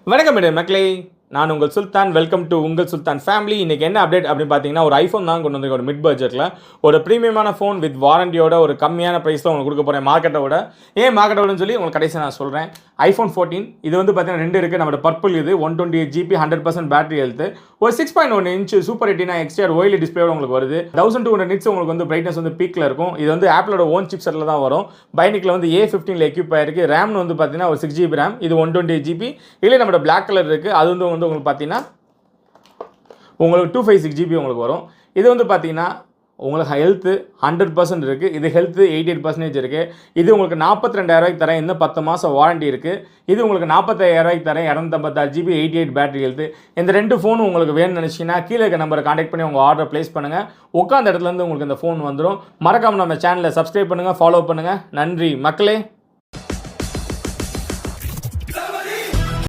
வணக்கம் மக்களே, நான் உங்கள் சுல்தான். வெல்கம் டு உங்கள் சுல்தான் ஃபேமிலி. இன்றைக்கி என்ன அப்டேட் அப்படின்னு பார்த்தீங்கன்னா, ஒரு ஐஃபோன் தான் கொண்டு வந்து ஒரு மிட் பட்ஜெட்டில் ஒரு ப்ரீமியமான ஃபோன் வித் வாரண்டியோட ஒரு கம்மியான ப்ரைஸில் உங்களுக்கு கொடுக்க போகிறேன். மார்க்கெட்டோட மார்க்கெட்டோடன்னு சொல்லி உங்களுக்கு கடைசியாக நான் சொல்கிறேன். ஐஃபோன் 14 இது வந்து பார்த்தீங்கன்னா 2 இருக்குது. நம்மளோட பர்பிள் இது 128 GB 100% பேட்டரி ஹெல்த், ஒரு 6.1 inch super retina XDR OLED டிஸ்பிளேயோட உங்களுக்கு வருது. 1200 நிட்ஸ் உங்களுக்கு வந்து பிரைட்னஸ் வந்து பீக்கில் இருக்கும். இது வந்து ஆப்பிளோட ஓன் சிப் செட்டில் தான் வரும். பைனிக்கில் வந்து A15 எக்யூப் ஆயிருக்கு. ரேம்னு வந்து பார்த்தீங்கன்னா ஒரு 6 GB ரேம், இது 128 GB. இல்லை நம்மளோட பிளாக் கலர் இருக்குது, அது வந்து உங்களுக்கு பார்த்தீங்கன்னா உங்களுக்கு 256 GB உங்களுக்கு வரும். இது வந்து பார்த்தீங்கன்னா உங்களுக்கு ஹெல்த்து 100% இருக்குது. இது ஹெல்த்து 88% இருக்குது. இது உங்களுக்கு 42,000 தரேன், இன்னும் 10 மாதம் வாரண்டி இருக்குது. இது உங்களுக்கு 45,000 தரேன், 256 GB 88 பேட்டரி ஹெல்த்து. இந்த 2 ஃபோனும் உங்களுக்கு வேணும்னு நினச்சிங்கன்னா கீழே இருக்க நம்பரை கான்டாக்ட் பண்ணி உங்கள் ஆர்டர் ப்ளேஸ் பண்ணுங்கள். உட்காந்த இடத்துலேருந்து உங்களுக்கு இந்த ஃபோன் வந்துடும். மறக்காமல் நம்ம சேனலை சப்ஸ்கிரைப் பண்ணுங்கள், ஃபாலோ பண்ணுங்கள். நன்றி மக்களே.